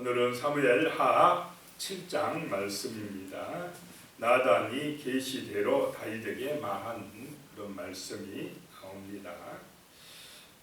오늘은 사무엘하 7장 말씀입니다. 나단이 계시대로 다윗에게 말한 그런 말씀이 나옵니다.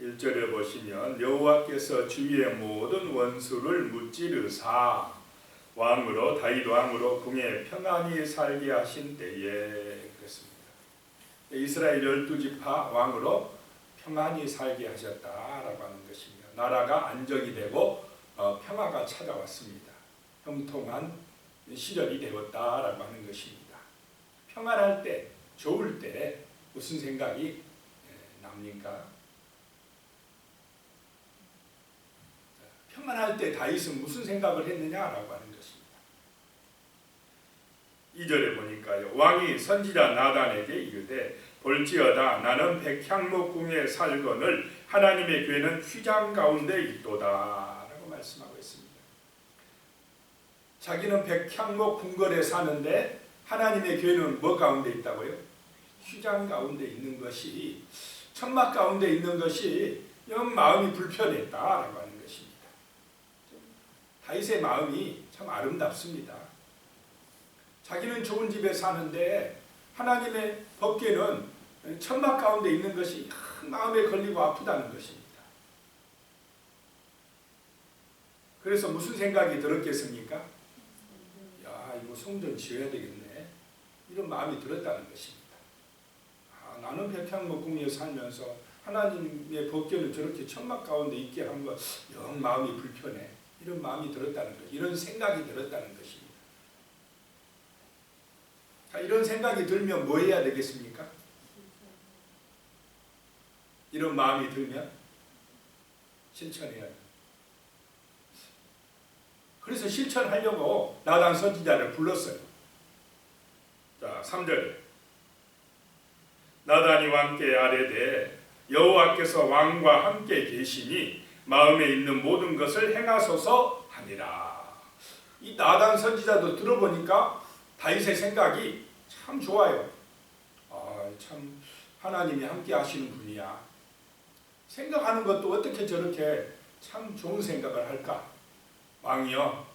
1절에 보시면 여호와께서 주위의 모든 원수를 무찌르사 왕으로 다윗 왕으로 궁에 평안히 살게 하신 때에 그랬습니다. 이스라엘 12지파 왕으로 평안히 살게 하셨다라고 하는 것입니다. 나라가 안정이 되고 평화가 찾아왔습니다. 형통한 시절이 되었다라고 하는 것입니다. 평안할 때, 좋을 때 무슨 생각이 납니까? 평안할 때 다윗은 무슨 생각을 했느냐라고 하는 것입니다. 2절에 보니까요. 왕이 선지자 나단에게 이르되 볼지어다 나는 백향목궁에 살거늘 하나님의 교회는 휘장 가운데 있도다 라고 말씀하고 있습니다. 자기는 백향목 궁궐에 사는데 하나님의 교회는 뭐 가운데 있다고요? 휘장 가운데 있는 것이, 천막 가운데 있는 것이 영 마음이 불편했다라고 하는 것입니다. 다윗의 마음이 참 아름답습니다. 자기는 좋은 집에 사는데 하나님의 법궤는 천막 가운데 있는 것이 마음에 걸리고 아프다는 것입니다. 그래서 무슨 생각이 들었겠습니까? 야, 이거 성전 지어야 되겠네. 이런 마음이 들었다는 것입니다. 나는 백향목궁에 살면서 하나님의 법궤는 저렇게 천막 가운데 있게 한 거 영 마음이 불편해. 이런 마음이 들었다는 것, 이런 생각이 들었다는 것입니다. 자, 이런 생각이 들면 뭐 해야 되겠습니까? 이런 마음이 들면 실천해야 돼요. 그래서 실천하려고 나단 선지자를 불렀어요. 자, 3절에 나단이 왕께 아뢰되 여호와께서 왕과 함께 계시니 마음에 있는 모든 것을 행하소서 하니라. 이 나단 선지자도 들어보니까 다윗의 생각이 참 좋아요. 참 하나님이 함께 하시는 분이야. 생각하는 것도 어떻게 저렇게 참 좋은 생각을 할까? 왕이여,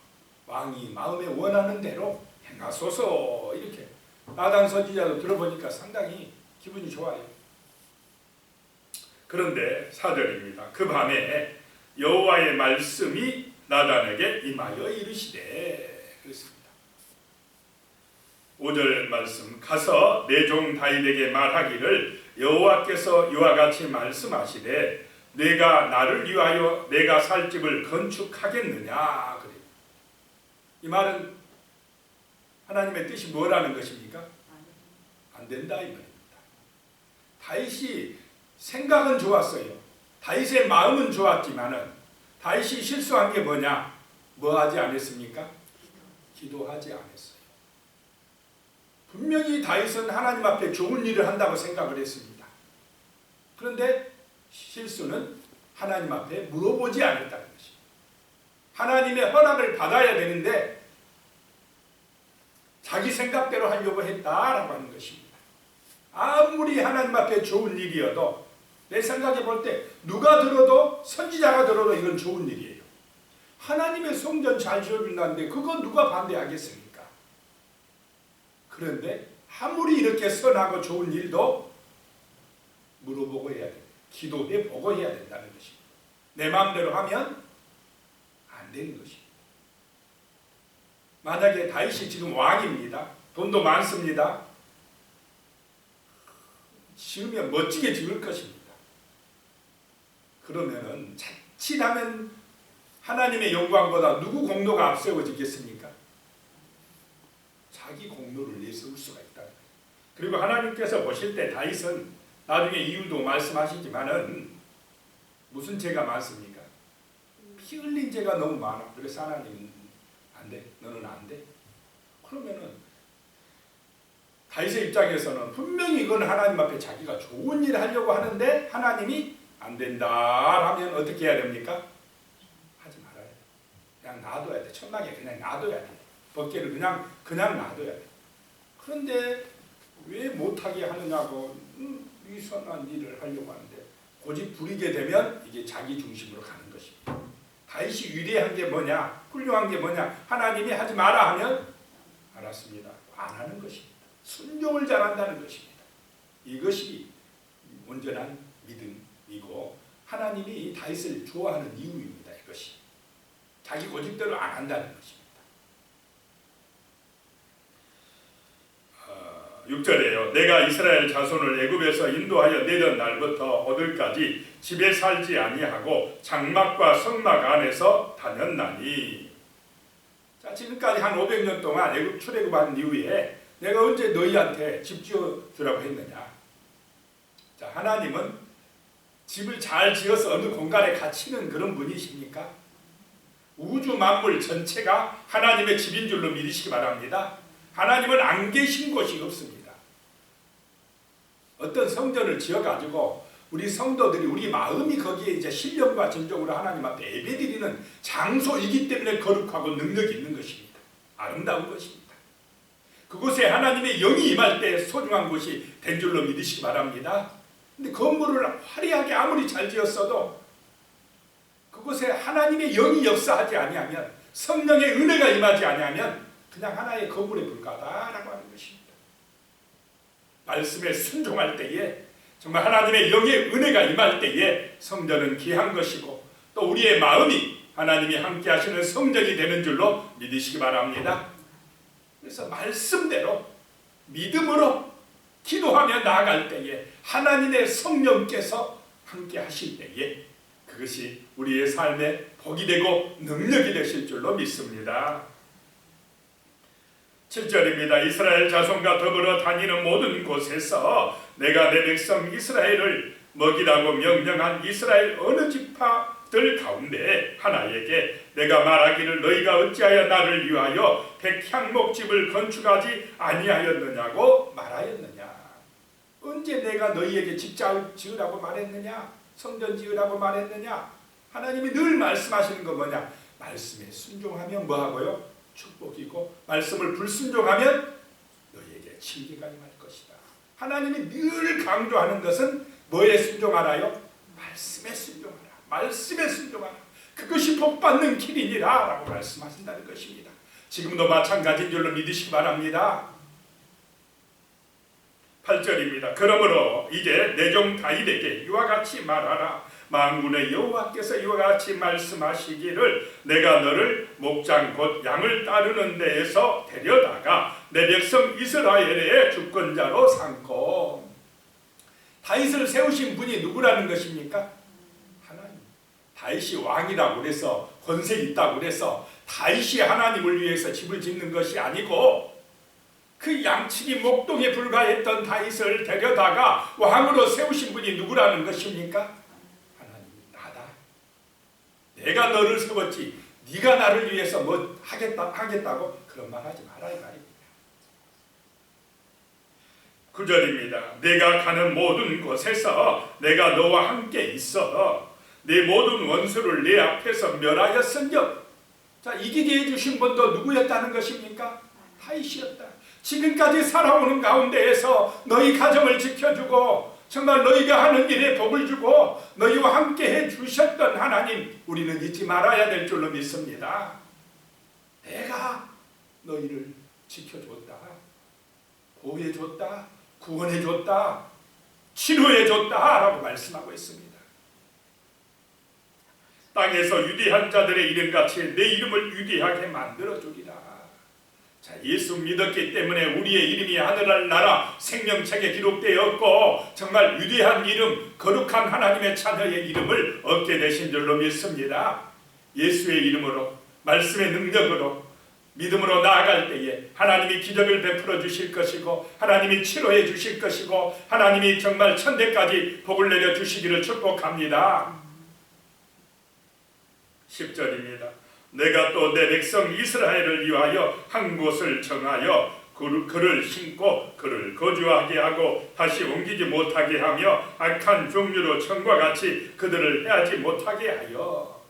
왕이 마음에 원하는 대로 행하소서. 이렇게 나단 선지자도 들어보니까 상당히 기분이 좋아요. 그런데 4절입니다. 그 밤에 여호와의 말씀이 나단에게 임하여 이르시되 그랬습니다. 5절 말씀 가서 내 종 다윗에게 말하기를 여호와께서 이와 같이 말씀하시되 내가 나를 위하여 내가 살 집을 건축하겠느냐 그래요. 이 말은 하나님의 뜻이 뭐라는 것입니까? 안 된다 이 말입니다. 다윗이 생각은 좋았어요. 다윗의 마음은 좋았지만은 다윗이 실수한 게 뭐냐? 뭐 하지 않았습니까? 기도하지 않았어요. 분명히 다윗은 하나님 앞에 좋은 일을 한다고 생각을 했습니다. 그런데 실수는 하나님 앞에 물어보지 않았다는 것입니다. 하나님의 허락을 받아야 되는데 자기 생각대로 하려고 했다라고 하는 것입니다. 아무리 하나님 앞에 좋은 일이어도 내 생각에 볼 때 누가 들어도 선지자가 들어도 이건 좋은 일이에요. 하나님의 성전 잘 지어준다는데 그건 누가 반대하겠습니까? 그런데 아무리 이렇게 선하고 좋은 일도 물어보고 해야 돼요. 기도해보고 해야 된다는 것입니다. 내 마음대로 하면 안 되는 것입니다. 만약에 다윗이 지금 왕입니다. 돈도 많습니다. 지으면 멋지게 지을 것입니다. 그러면은 자칫하면 하나님의 영광보다 누구 공로가 앞세워지겠습니까? 자기 공로를 내세울 수가 있다. 그리고 하나님께서 보실 때 다윗은 나중에 이유도 말씀하시지만은 무슨 죄가 많습니까? 피 흘린 죄가 너무 많아. 그래서 하나님은 안 돼. 너는 안 돼. 그러면은 다윗의 입장에서는 분명히 이건 하나님 앞에 자기가 좋은 일을 하려고 하는데 하나님이 안 된다 하면 어떻게 해야 됩니까? 하지 말아야 돼. 그냥 놔둬야 돼. 천막에 그냥 놔둬야 돼. 법궤를 그냥 놔둬야 돼. 그런데 왜 못하게 하느냐고 이 선한 일을 하려고 하는데 고집 부리게 되면 이게 자기 중심으로 가는 것입니다. 다윗이 위대한 게 뭐냐, 훌륭한 게 뭐냐, 하나님이 하지 마라 하면 알았습니다, 안 하는 것입니다. 순종을 잘한다는 것입니다. 이것이 온전한 믿음이고 하나님이 다윗을 좋아하는 이유입니다. 이것이 자기 고집대로 안 한다는 것입니다. 6절에요. 내가 이스라엘 자손을 애굽에서 인도하여 내던 날부터 오늘까지 집에 살지 아니하고 장막과 성막 안에서 다녔나니. 자, 지금까지 한 500년 동안 애굽 출애굽한 이후에 내가 언제 너희한테 집 지어주라고 했느냐. 자, 하나님은 집을 잘 지어서 어느 공간에 갇히는 그런 분이십니까? 우주 만물 전체가 하나님의 집인 줄로 믿으시기 바랍니다. 하나님은 안 계신 곳이 없습니다. 어떤 성전을 지어가지고 우리 성도들이, 우리 마음이 거기에 이제 신령과 진정으로 하나님 앞에 예배드리는 장소이기 때문에 거룩하고 능력이 있는 것입니다. 아름다운 것입니다. 그곳에 하나님의 영이 임할 때 소중한 곳이 된 줄로 믿으시기 바랍니다. 근데 건물을 화려하게 아무리 잘 지었어도 그곳에 하나님의 영이 역사하지 아니하면, 성령의 은혜가 임하지 아니하면 그냥 하나의 건물에 불과하다라고 하는 것입니다. 말씀에 순종할 때에, 정말 하나님의 영의 은혜가 임할 때에 성전은 귀한 것이고 또 우리의 마음이 하나님이 함께 하시는 성전이 되는 줄로 믿으시기 바랍니다. 그래서 말씀대로 믿음으로 기도하며 나아갈 때에 하나님의 성령께서 함께 하실 때에 그것이 우리의 삶에 복이 되고 능력이 되실 줄로 믿습니다. 7절입니다. 이스라엘 자손과 더불어 다니는 모든 곳에서 내가 내 백성 이스라엘을 먹이라고 명령한 이스라엘 어느 지파들 가운데 하나에게 내가 말하기를 너희가 어찌하여 나를 위하여 백향목집을 건축하지 아니하였느냐고 말하였느냐. 언제 내가 너희에게 집 지으라고 말했느냐, 성전 지으라고 말했느냐. 하나님이 늘 말씀하시는 건 뭐냐, 말씀에 순종하면 뭐하고요? 축복이고, 말씀을 불순종하면 너희에게 징계가 임할 것이다. 하나님이 늘 강조하는 것은 뭐에 순종하라요? 말씀에 순종하라. 말씀에 순종하라. 그것이 복받는 길이니라 라고 말씀하신다는 것입니다. 지금도 마찬가지인 줄로 믿으시기 바랍니다. 8절입니다. 그러므로 이제 내 종 다윗에게 이와 같이 말하라. 만군의 여호와께서 이와 같이 말씀하시기를 내가 너를 목장 곧 양을 따르는 데에서 데려다가 내 백성 이스라엘의 주권자로 삼고. 다윗을 세우신 분이 누구라는 것입니까? 하나님. 다윗이 왕이라고 그래서, 권세 있다고 그래서 다윗이 하나님을 위해서 집을 짓는 것이 아니고, 그 양치기 목동에 불과했던 다윗을 데려다가 왕으로 세우신 분이 누구라는 것입니까? 하나님이 나다. 내가 너를 세웠지 네가 나를 위해서 뭐 하겠다고 그런 말 하지 마라 이 말입니다. 9절입니다. 내가 가는 모든 곳에서 내가 너와 함께 있어 내 모든 원수를 내 앞에서 멸하였은즉. 자, 이기게 해주신 분도 누구였다는 것입니까? 다윗이었다. 지금까지 살아오는 가운데에서 너희 가정을 지켜주고 정말 너희가 하는 일에 복을 주고 너희와 함께 해주셨던 하나님, 우리는 잊지 말아야 될 줄로 믿습니다. 내가 너희를 지켜줬다, 보호해줬다, 구원해줬다, 치료해줬다 라고 말씀하고 있습니다. 땅에서 위대한 자들의 이름같이 내 이름을 위대하게 만들어주리라. 자, 예수 믿었기 때문에 우리의 이름이 하늘나라 생명책에 기록되었고 정말 위대한 이름, 거룩한 하나님의 자녀의 이름을 얻게 되신 줄로 믿습니다. 예수의 이름으로, 말씀의 능력으로, 믿음으로 나아갈 때에 하나님이 기적을 베풀어 주실 것이고 하나님이 치료해 주실 것이고 하나님이 정말 천대까지 복을 내려 주시기를 축복합니다. 10절입니다. 내가 또 내 백성 이스라엘을 위하여 한 곳을 정하여 그를 심고 그를 거주하게 하고 다시 옮기지 못하게 하며 악한 종류로 전과 같이 그들을 해하지 못하게 하여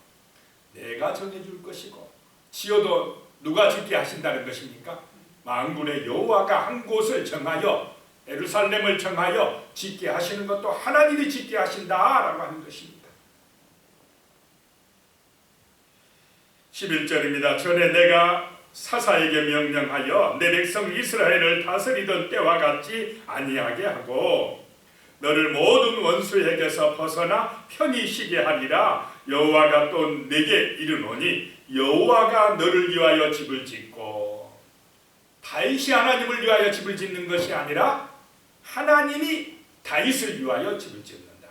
내가 정해줄 것이고, 지어도 누가 짓게 하신다는 것입니까? 만군의 여호와가 한 곳을 정하여 예루살렘을 정하여 짓게 하시는 것도 하나님이 짓게 하신다라고 하는 것입니다. 11절입니다. 전에 내가 사사에게 명령하여 내 백성 이스라엘을 다스리던 때와 같지 아니하게 하고 너를 모든 원수에게서 벗어나 편히 쉬게 하리라. 여호와가 또 내게 이르노니 여호와가 너를 위하여 집을 짓고, 다윗이 하나님을 위하여 집을 짓는 것이 아니라 하나님이 다윗을 위하여 집을 짓는다.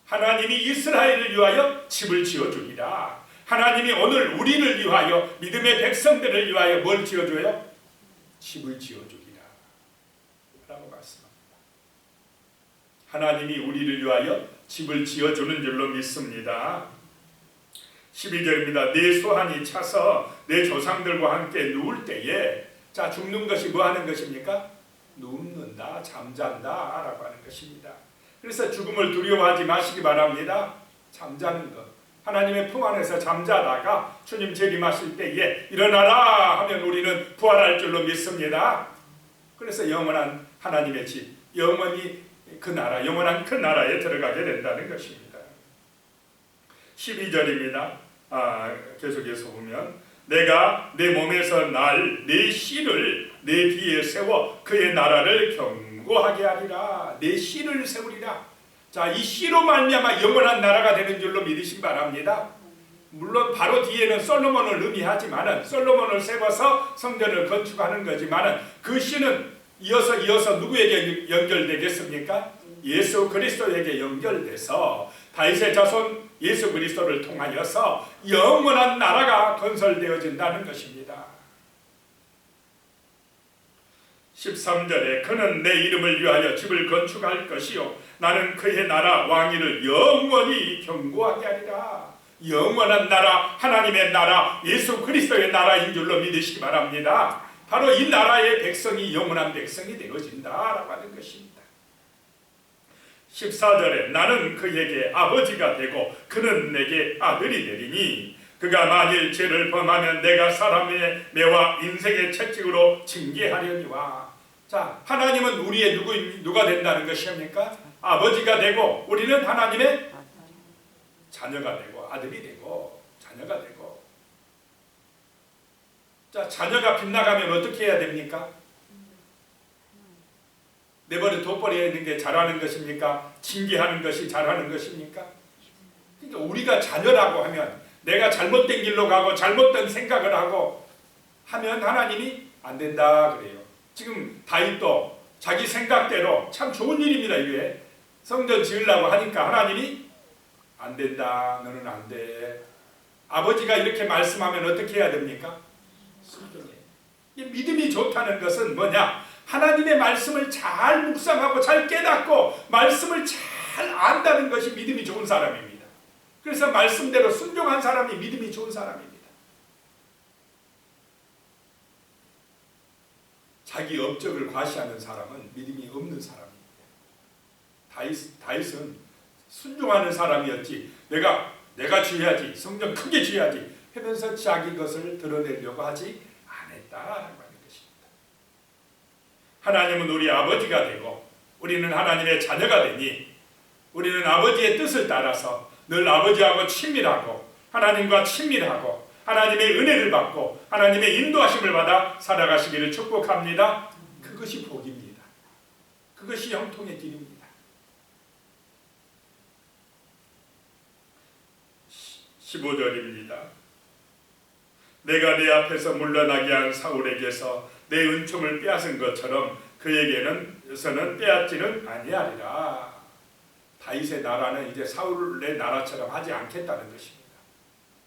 하나님이 이스라엘을 위하여 집을 지어주리라. 하나님이 오늘 우리를 위하여, 믿음의 백성들을 위하여 뭘 지어줘요? 집을 지어주리라 라고 말씀합니다. 하나님이 우리를 위하여 집을 지어주는 줄로 믿습니다. 12절입니다. 내 소환이 차서 내 조상들과 함께 누울 때에, 자, 죽는 것이 뭐 하는 것입니까? 눕는다, 잠잔다 라고 하는 것입니다. 그래서 죽음을 두려워하지 마시기 바랍니다. 잠자는 것, 하나님의 품 안에서 잠자다가 주님 재림하실 때에 일어나라 하면 우리는 부활할 줄로 믿습니다. 그래서 영원한 하나님의 집, 영원히 그 나라, 영원한 그 나라에 들어가게 된다는 것입니다. 12절입니다. 계속해서 보면 내가 내 몸에서 날 내 씨를 내 뒤에 세워 그의 나라를 견고하게 하리라. 내 씨를 세우리라. 자, 이 씨로 말미암아 영원한 나라가 되는 줄로 믿으신 바랍니다. 물론 바로 뒤에는 솔로몬을 의미하지만은, 솔로몬을 세워서 성전을 건축하는 거지만은, 그 씨는 이어서 누구에게 연결되겠습니까? 예수 그리스도에게 연결돼서 다윗의 자손 예수 그리스도를 통하여서 영원한 나라가 건설되어진다는 것입니다. 13절에 그는 내 이름을 위하여 집을 건축할 것이요 나는 그의 나라 왕위를 영원히 견고하게 하리라. 영원한 나라, 하나님의 나라, 예수 그리스도의 나라인 줄로 믿으시기 바랍니다. 바로 이 나라의 백성이 영원한 백성이 되어진다라고 하는 것입니다. 14절에 나는 그에게 아버지가 되고 그는 내게 아들이 되리니 그가 만일 죄를 범하면 내가 사람의 매와 인생의 채찍으로 징계하려니와. 자, 하나님은 우리의 누가 된다는 것입니까? 아버지가 되고 우리는 하나님의 자녀가 되고 아들이 되고 자녀가 되고. 자, 자녀가 빗나가면 어떻게 해야 됩니까? 내버려 둬버려야 있는 게 잘하는 것입니까? 징계하는 것이 잘하는 것입니까? 그러니까 우리가 자녀라고 하면, 내가 잘못된 길로 가고 잘못된 생각을 하고 하면 하나님이 안 된다 그래요. 지금 다윗도 자기 생각대로 참 좋은 일입니다. 이게 성전 지으려고 하니까 하나님이 안 된다, 너는 안 돼. 아버지가 이렇게 말씀하면 어떻게 해야 됩니까? 순종해. 믿음이 좋다는 것은 뭐냐? 하나님의 말씀을 잘 묵상하고 잘 깨닫고 말씀을 잘 안다는 것이 믿음이 좋은 사람입니다. 그래서 말씀대로 순종한 사람이 믿음이 좋은 사람입니다. 자기 업적을 과시하는 사람은 믿음이 없는 사람입니다. 다윗은 순종하는 사람이었지, 내가 지어야지, 성전 크게 지어야지 하면서 자기 것을 드러내려고 하지 않았다라고 하는 것입니다. 하나님은 우리 아버지가 되고 우리는 하나님의 자녀가 되니 우리는 아버지의 뜻을 따라서 늘 아버지하고 친밀하고 하나님과 친밀하고 하나님의 은혜를 받고 하나님의 인도하심을 받아 살아가시기를 축복합니다. 그것이 복입니다. 그것이 형통의 길입니다. 15절입니다. 내가 내 앞에서 물러나게 한 사울에게서 내 은총을 빼앗은 것처럼 그에게는 빼앗지는 아니하리라. 다윗의 나라는 이제 사울의 나라처럼 하지 않겠다는 것입니다.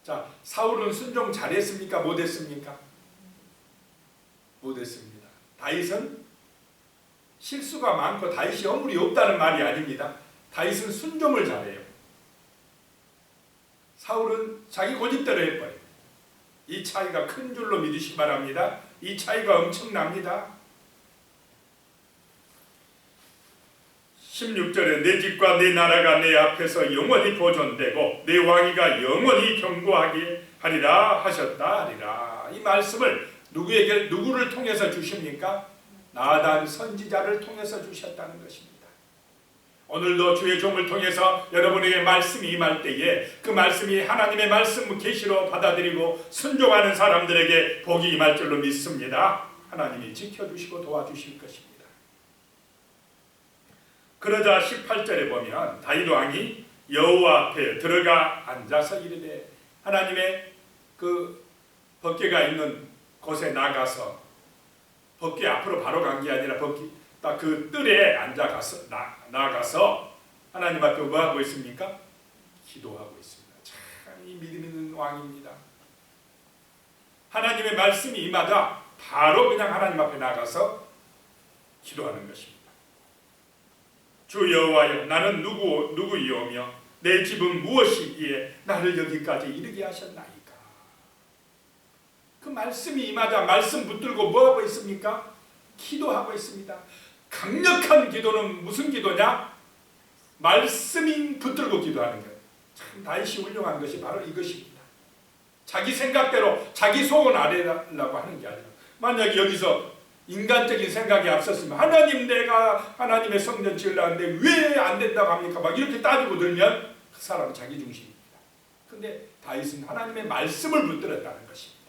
자, 사울은 순종 잘했습니까? 못했습니까? 못했습니다. 다윗은 실수가 많고 다윗이 허물이 없다는 말이 아닙니다. 다윗은 순종을 잘해요. 사울은 자기 고집대로 해버려요. 이 차이가 큰 줄로 믿으시기 바랍니다. 이 차이가 엄청납니다. 16절에 내 집과 내 나라가 내 앞에서 영원히 보존되고 내 왕위가 영원히 견고하게 하리라 하셨다 하리라. 이 말씀을 누구를 통해서 주십니까? 나단 선지자를 통해서 주셨다는 것입니다. 오늘도 주의 종을 통해서 여러분에게 말씀이 임할 때에 그 말씀이 하나님의 말씀 계시로 받아들이고 순종하는 사람들에게 복이 임할 줄로 믿습니다. 하나님이 지켜주시고 도와주실 것입니다. 그러자 18절에 보면 다윗 왕이 여호와 앞에 들어가 앉아서 이르되, 하나님의 그 법궤가 있는 곳에 나가서, 법궤 앞으로 바로 간 게 아니라 법궤 딱 그 뜰에 앉아가서 나가서 하나님 앞에 뭐 하고 있습니까? 기도하고 있습니다. 참 이 믿음 있는 왕입니다. 하나님의 말씀이 임하자 바로 그냥 하나님 앞에 나가서 기도하는 것입니다. 주 여호와여, 나는 누구이오며 내 집은 무엇이기에 나를 여기까지 이르게 하셨나이까. 그 말씀이 임하자 말씀 붙들고 뭐하고 있습니까? 기도하고 있습니다. 강력한 기도는 무슨 기도냐? 말씀이 붙들고 기도하는 거예요. 참 다윗이 훌륭한 것이 바로 이것입니다. 자기 생각대로 자기 소원 아래라고 하는 게 아니라, 만약에 여기서 인간적인 생각이 앞섰으면 하나님, 내가 하나님의 성전 지으려는데 왜 안 된다고 합니까? 막 이렇게 따지고 들면 그 사람은 자기 중심입니다. 근데 다윗은 하나님의 말씀을 붙들었다는 것입니다.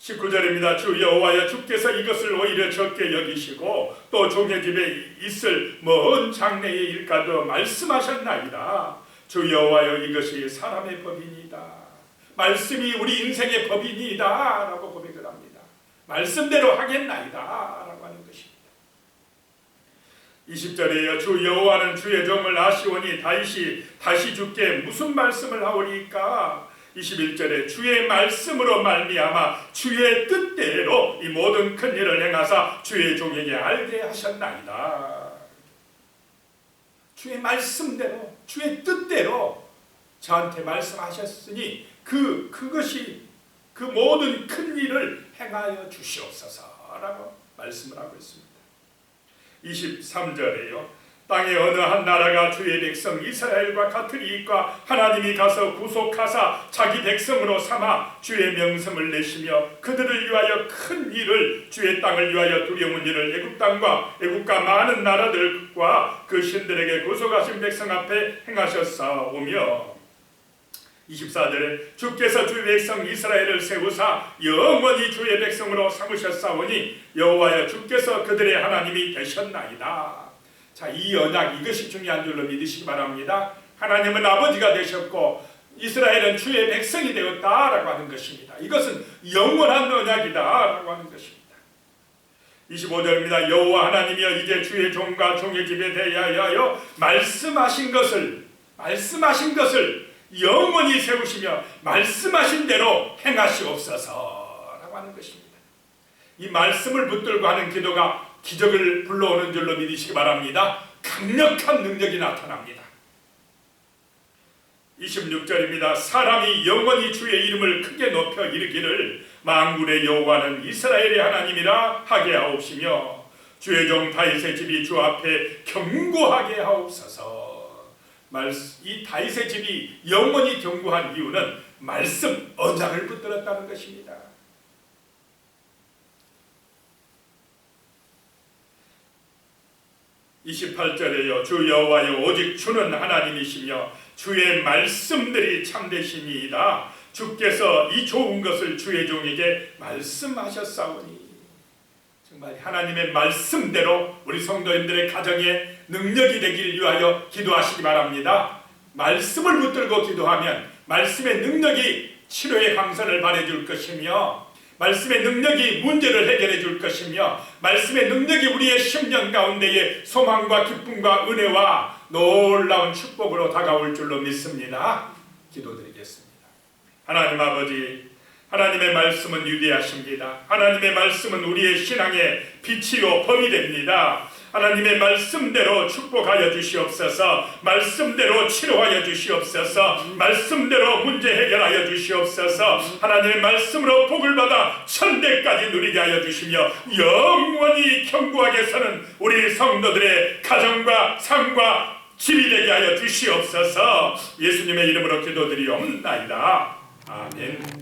19절입니다. 주 여호와여, 주께서 이것을 오히려 적게 여기시고 또 종의 집에 있을 먼 장래의 일까도 말씀하셨나이다. 주 여호와여, 이것이 사람의 법이니이다. 말씀이 우리 인생의 법이니이다 라고 고백을 합니다. 말씀대로 하겠나이다 라고 하는 것입니다. 20절에요. 주 여호와는 주의 종을 아시오니 다윗이 다시 주께 무슨 말씀을 하오리까? 21절에 주의 말씀으로 말미암아 주의 뜻대로 이 모든 큰 일을 행하사 주의 종에게 알게 하셨나이다. 주의 말씀대로, 주의 뜻대로 저한테 말씀하셨으니 그것이 그 모든 큰 일을 행하여 주시옵소서라고 말씀을 하고 있습니다. 23절에요. 땅의 어느 한 나라가 주의 백성 이스라엘과 같으리이까 하나님이 가서 구속하사 자기 백성으로 삼아 주의 명성을 내시며 그들을 위하여 큰 일을, 주의 땅을 위하여 두려운 일을 애굽 땅과 애굽과 많은 나라들과 그 신들에게 구속하신 백성 앞에 행하셨사오며, 24절에 주께서 주의 백성 이스라엘을 세우사 영원히 주의 백성으로 삼으셨사오니 여호와여, 주께서 그들의 하나님이 되셨나이다. 자, 이 언약, 이것이 중요한 줄로 믿으시기 바랍니다. 하나님은 아버지가 되셨고 이스라엘은 주의 백성이 되었다라고 하는 것입니다. 이것은 영원한 언약이다라고 하는 것입니다. 25절입니다. 여호와 하나님이여, 이제 주의 종과 종의 집에 대하여 말씀하신 것을 영원히 세우시며 말씀하신 대로 행하시옵소서라고 하는 것입니다. 이 말씀을 붙들고 하는 기도가 기적을 불러오는 줄로 믿으시기 바랍니다. 강력한 능력이 나타납니다. 26절입니다. 사람이 영원히 주의 이름을 크게 높여 이르기를 만군의 여호와는 이스라엘의 하나님이라 하게 하옵시며 주의 종 다윗의 집이 주 앞에 견고하게 하옵소서. 이 다윗의 집이 영원히 견고한 이유는 말씀, 언약을 붙들었다는 것입니다. 28절에요. 주 여호와여, 오직 주는 하나님이시며 주의 말씀들이 참되시니이다. 주께서 이 좋은 것을 주의 종에게 말씀하셨사오니. 정말 하나님의 말씀대로 우리 성도님들의 가정에 능력이 되길 위하여 기도하시기 바랍니다. 말씀을 붙들고 기도하면 말씀의 능력이 치료의 강선을 발해줄 것이며, 말씀의 능력이 문제를 해결해 줄 것이며, 말씀의 능력이 우리의 심령 가운데에 소망과 기쁨과 은혜와 놀라운 축복으로 다가올 줄로 믿습니다. 기도드리겠습니다. 하나님 아버지, 하나님의 말씀은 위대하십니다. 하나님의 말씀은 우리의 신앙의 빛이요 법이 됩니다. 하나님의 말씀대로 축복하여 주시옵소서. 말씀대로 치료하여 주시옵소서. 말씀대로 문제 해결하여 주시옵소서. 하나님의 말씀으로 복을 받아 천대까지 누리게 하여 주시며 영원히 견고하게 서는 우리 성도들의 가정과 삶과 집이 되게 하여 주시옵소서. 예수님의 이름으로 기도드리옵나이다. 아멘.